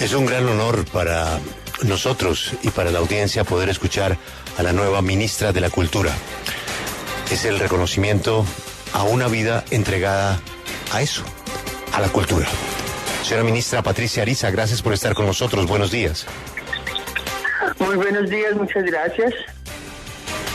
Es un gran honor para nosotros y para la audiencia poder escuchar a la nueva ministra de la Cultura. Es el reconocimiento a una vida entregada a eso, a la cultura. Señora ministra Patricia Ariza, gracias por estar con nosotros. Buenos días. Muy buenos días, muchas gracias.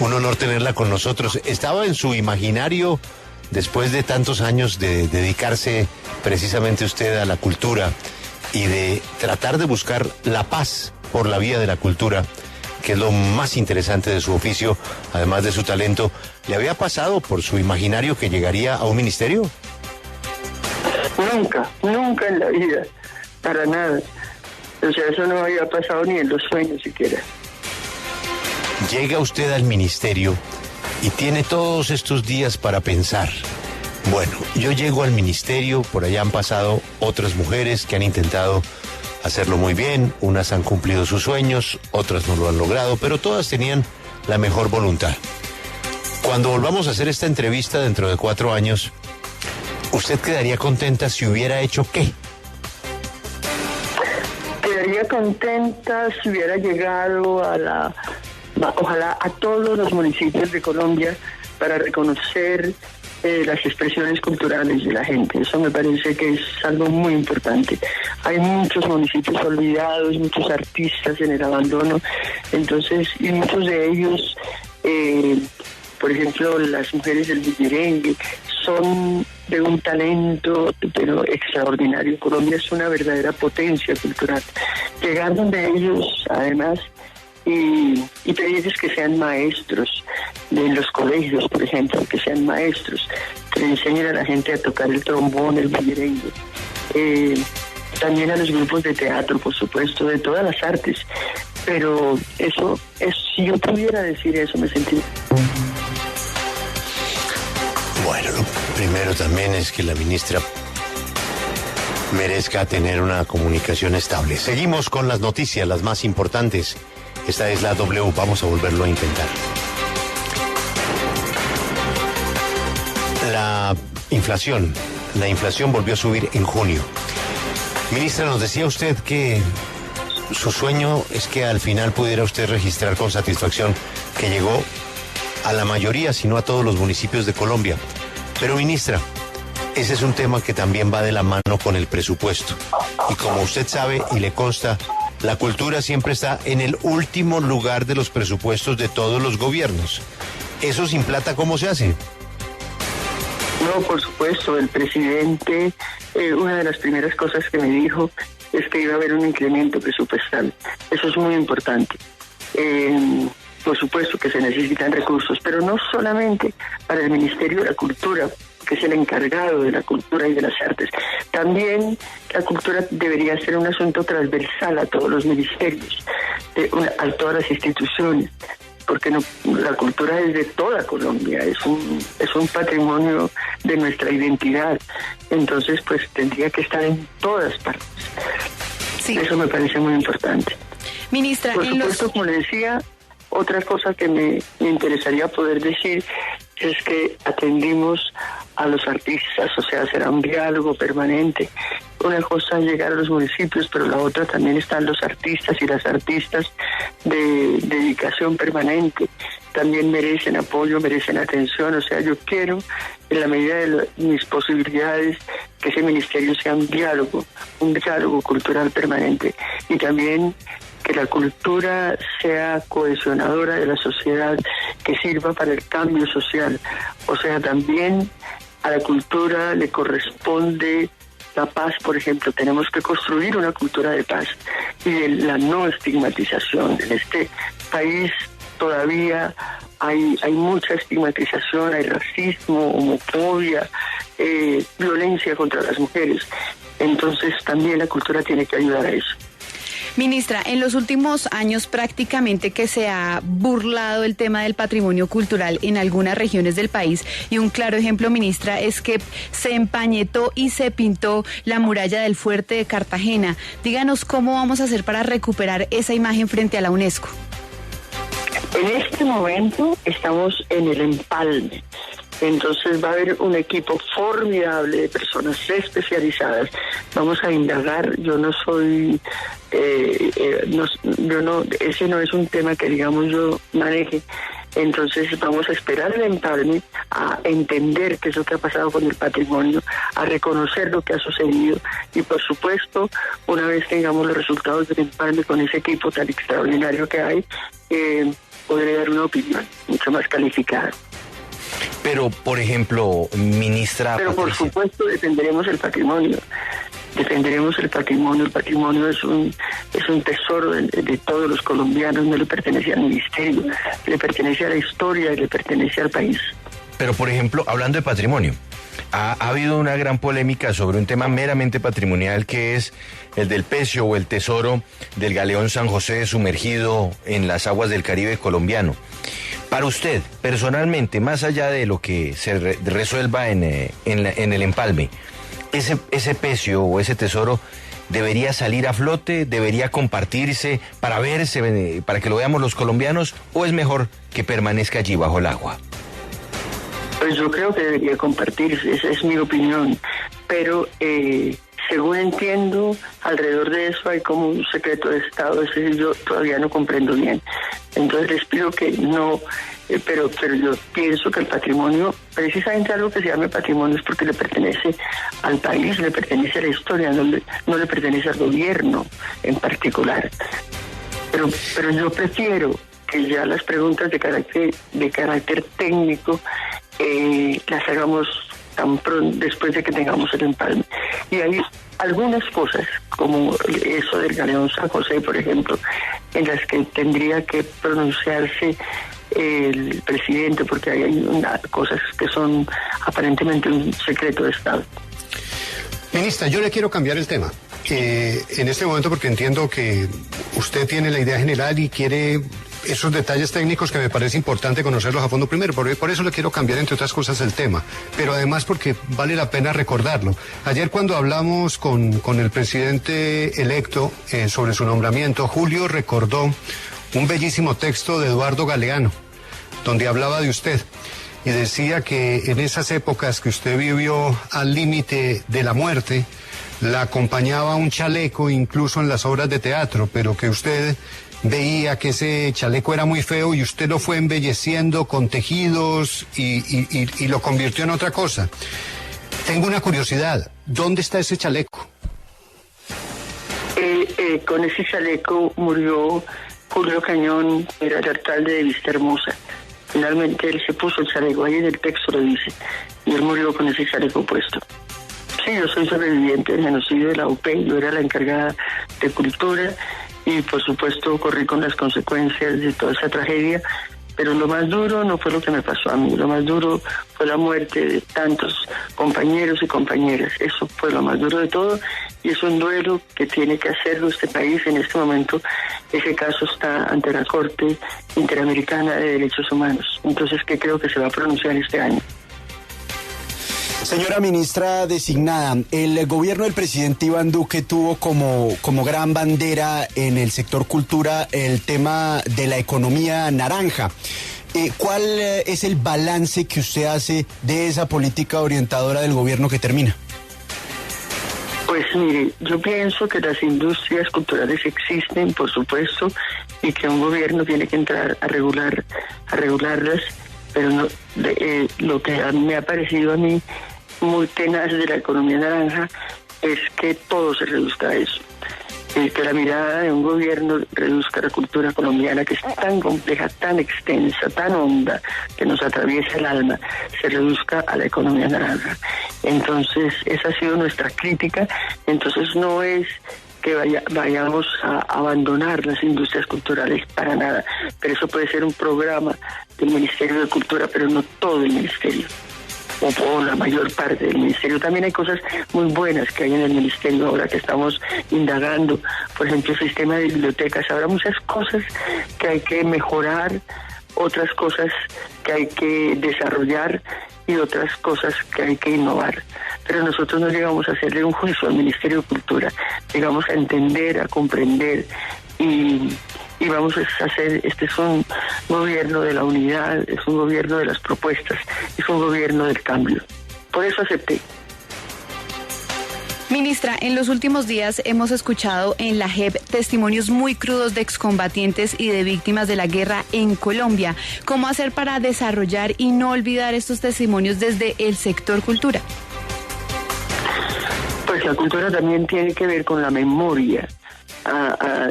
Un honor tenerla con nosotros. ¿Estaba en su imaginario, después de tantos años de dedicarse precisamente usted a la cultura y de tratar de buscar la paz por la vía de la cultura, que es lo más interesante de su oficio, además de su talento, le había pasado por su imaginario que llegaría a un ministerio? Nunca en la vida, para nada. O sea, eso no había pasado ni en los sueños siquiera. Llega usted al ministerio y tiene todos estos días para pensar. Bueno, yo llego al ministerio, por allá han pasado otras mujeres que han intentado hacerlo muy bien, unas han cumplido sus sueños, otras no lo han logrado, pero todas tenían la mejor voluntad. Cuando volvamos a hacer esta entrevista dentro de 4 años, ¿usted quedaría contenta si hubiera hecho qué? Quedaría contenta si hubiera llegado ojalá a todos los municipios de Colombia para reconocer las expresiones culturales de la gente. Eso me parece que es algo muy importante. Hay muchos municipios olvidados, muchos artistas en el abandono, entonces, y muchos de ellos, por ejemplo, las mujeres del merengue, son de un talento pero extraordinario. Colombia es una verdadera potencia cultural. Llegar donde ellos, además, y pedirles que sean maestros de los colegios, por ejemplo, que sean maestros, que le enseñen a la gente a tocar el trombón, el merengue, también a los grupos de teatro, por supuesto, de todas las artes. Pero eso, si yo pudiera decir eso, me sentiría. Bueno, lo primero también es que la ministra merezca tener una comunicación estable. Seguimos con las noticias, las más importantes. Esta es la W, vamos a volverlo a intentar. La inflación volvió a subir en junio. Ministra, nos decía usted que su sueño es que al final pudiera usted registrar con satisfacción que llegó a la mayoría, si no a todos los municipios de Colombia. Pero, ministra, ese es un tema que también va de la mano con el presupuesto. Y como usted sabe y le consta, la cultura siempre está en el último lugar de los presupuestos de todos los gobiernos. ¿Eso sin plata cómo se hace? No, por supuesto, el presidente, una de las primeras cosas que me dijo es que iba a haber un incremento presupuestal. Eso es muy importante. Por supuesto que se necesitan recursos, pero no solamente para el Ministerio de la Cultura, que es el encargado de la cultura y de las artes. También la cultura debería ser un asunto transversal a todos los ministerios, a todas las instituciones, porque la cultura es de toda Colombia, es un patrimonio de nuestra identidad. Entonces, pues tendría que estar en todas partes. Sí. Eso me parece muy importante. Ministra, por supuesto, como le decía, otra cosa que me interesaría poder decir es que atendimos a los artistas, o sea, será un diálogo permanente. Una cosa es llegar a los municipios, pero la otra también están los artistas y las artistas de dedicación permanente. También merecen apoyo, merecen atención. O sea, yo quiero, en la medida de mis posibilidades, que ese ministerio sea un diálogo cultural permanente. Y también que la cultura sea cohesionadora de la sociedad, que sirva para el cambio social. O sea, también a la cultura le corresponde la paz, por ejemplo. Tenemos que construir una cultura de paz y de la no estigmatización. En este país todavía hay mucha estigmatización, hay racismo, homofobia, violencia contra las mujeres. Entonces también la cultura tiene que ayudar a eso. Ministra, en los últimos años prácticamente que se ha burlado el tema del patrimonio cultural en algunas regiones del país, y un claro ejemplo, ministra, es que se empañetó y se pintó la muralla del fuerte de Cartagena. Díganos cómo vamos a hacer para recuperar esa imagen frente a la UNESCO. En este momento estamos en el empalme. Entonces va a haber un equipo formidable de personas especializadas. Vamos a indagar. Yo no soy, ese no es un tema que digamos yo maneje. Entonces vamos a esperar el empalme, a entender qué es lo que ha pasado con el patrimonio, a reconocer lo que ha sucedido y por supuesto, una vez tengamos los resultados del empalme con ese equipo tan extraordinario que hay, podré dar una opinión mucho más calificada. Pero, por ejemplo, ministra Pero Patricia, por supuesto defenderemos el patrimonio. Defenderemos el patrimonio. El patrimonio es un tesoro de todos los colombianos, no le pertenece al ministerio, le pertenece a la historia, le pertenece al país. pero por ejemplo, hablando de patrimonio, ha habido una gran polémica sobre un tema meramente patrimonial que es el del pecio o el tesoro del galeón San José sumergido en las aguas del Caribe colombiano. Para usted, personalmente, más allá de lo que se resuelva en el empalme, ese pecio o ese tesoro debería salir a flote, debería compartirse para verse, para que lo veamos los colombianos, o es mejor que permanezca allí bajo el agua. Pues yo creo que debería compartirse, esa es mi opinión, pero según entiendo, alrededor de eso hay como un secreto de Estado, ese yo todavía no comprendo bien. Entonces les pido que no, pero yo pienso que el patrimonio, precisamente algo que se llame patrimonio es porque le pertenece al país, le pertenece a la historia, no le pertenece al gobierno en particular. Pero yo prefiero que ya las preguntas de carácter técnico las hagamos tan pronto después de que tengamos el empalme. Y hay algunas cosas, como eso del galeón San José, por ejemplo, en las que tendría que pronunciarse el presidente, porque hay cosas que son aparentemente un secreto de Estado. Ministra, yo le quiero cambiar el tema en este momento porque entiendo que usted tiene la idea general y quiere esos detalles técnicos que me parece importante conocerlos a fondo primero, por eso le quiero cambiar entre otras cosas el tema, pero además porque vale la pena recordarlo. Ayer cuando hablamos con el presidente electo sobre su nombramiento, Julio recordó un bellísimo texto de Eduardo Galeano, donde hablaba de usted y decía que en esas épocas que usted vivió al límite de la muerte, la acompañaba un chaleco incluso en las obras de teatro, pero que usted veía que ese chaleco era muy feo y usted lo fue embelleciendo con tejidos y lo convirtió en otra cosa. Tengo una curiosidad, ¿dónde está ese chaleco? Con ese chaleco murió Julio Cañón, era el alcalde de Vista Hermosa. Finalmente él se puso el chaleco, ahí en el texto lo dice, y él murió con ese chaleco puesto. Sí, yo soy sobreviviente del genocidio de la UP, yo era la encargada de cultura y por supuesto corrí con las consecuencias de toda esa tragedia, pero lo más duro no fue lo que me pasó a mí, lo más duro fue la muerte de tantos compañeros y compañeras, eso fue lo más duro de todo y es un duelo que tiene que hacerlo este país en este momento. Ese caso está ante la Corte Interamericana de Derechos Humanos, entonces que creo que se va a pronunciar este año. Señora ministra designada, el gobierno del presidente Iván Duque tuvo como gran bandera en el sector cultura el tema de la economía naranja. ¿Cuál es el balance que usted hace de esa política orientadora del gobierno que termina? Pues mire, yo pienso que las industrias culturales existen, por supuesto, y que un gobierno tiene que entrar a regularlas, pero no, lo que me ha parecido a mí muy tenaz de la economía naranja es que todo se reduzca a eso. Que la mirada de un gobierno reduzca la cultura colombiana, que es tan compleja, tan extensa, tan honda, que nos atraviesa el alma, se reduzca a la economía naranja. Entonces, esa ha sido nuestra crítica. Entonces, no es que vayamos a abandonar las industrias culturales para nada, pero eso puede ser un programa del Ministerio de Cultura, pero no todo el ministerio. O la mayor parte del ministerio. También hay cosas muy buenas que hay en el ministerio ahora que estamos indagando. Por ejemplo, el sistema de bibliotecas. Habrá muchas cosas que hay que mejorar, otras cosas que hay que desarrollar y otras cosas que hay que innovar. Pero nosotros no llegamos a hacerle un juicio al Ministerio de Cultura. Llegamos a entender, a comprender y y vamos a hacer, este es un gobierno de la unidad, es un gobierno de las propuestas, es un gobierno del cambio. Por eso acepté. Ministra, en los últimos días hemos escuchado en la JEP testimonios muy crudos de excombatientes y de víctimas de la guerra en Colombia. ¿Cómo hacer para desarrollar y no olvidar estos testimonios desde el sector cultura? Pues la cultura también tiene que ver con la memoria.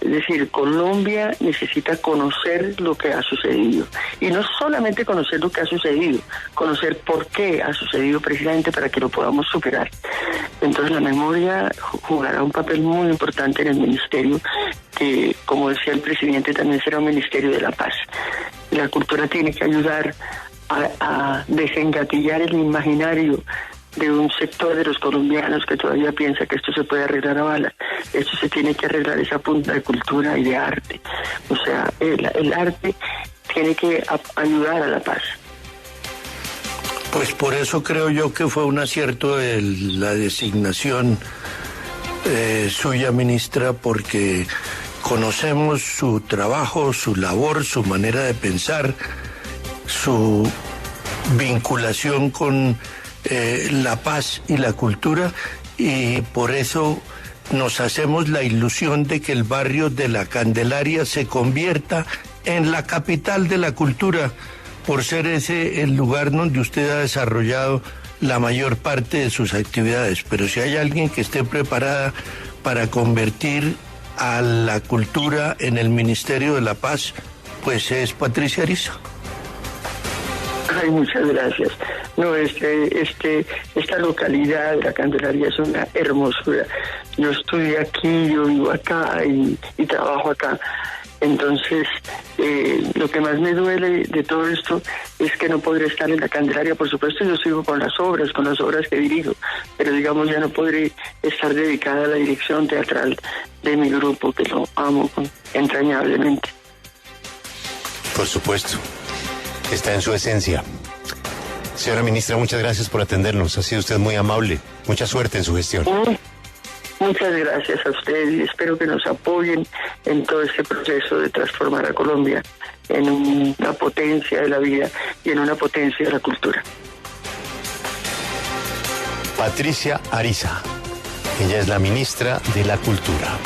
Es decir, Colombia necesita conocer lo que ha sucedido. Y no solamente conocer lo que ha sucedido, conocer por qué ha sucedido, precisamente para que lo podamos superar. Entonces la memoria jugará un papel muy importante en el ministerio, que, como decía el presidente, también será un ministerio de la paz. La cultura tiene que ayudar a desengatillar el imaginario de un sector de los colombianos que todavía piensa que esto se puede arreglar a bala. Esto se tiene que arreglar esa punta de cultura y de arte. O sea, el arte tiene que ayudar a la paz. Pues por eso creo yo que fue un acierto la designación suya, ministra, porque conocemos su trabajo, su labor, su manera de pensar, su vinculación con la paz y la cultura, y por eso nos hacemos la ilusión de que el barrio de La Candelaria se convierta en la capital de la cultura, por ser ese el lugar donde usted ha desarrollado la mayor parte de sus actividades. Pero si hay alguien que esté preparada para convertir a la cultura en el Ministerio de la Paz, pues es Patricia Ariza. Ay, muchas gracias. No, esta localidad de La Candelaria es una hermosura. Yo estudié aquí, yo vivo acá y trabajo acá. Entonces, lo que más me duele de todo esto es que no podré estar en La Candelaria. Por supuesto, yo sigo con las obras que dirijo, pero digamos ya no podré estar dedicada a la dirección teatral de mi grupo, que lo amo entrañablemente. Por supuesto, está en su esencia. Señora ministra, muchas gracias por atendernos. Ha sido usted muy amable. Mucha suerte en su gestión. Muchas gracias a usted y espero que nos apoyen en todo este proceso de transformar a Colombia en una potencia de la vida y en una potencia de la cultura. Patricia Ariza. Ella es la ministra de la Cultura.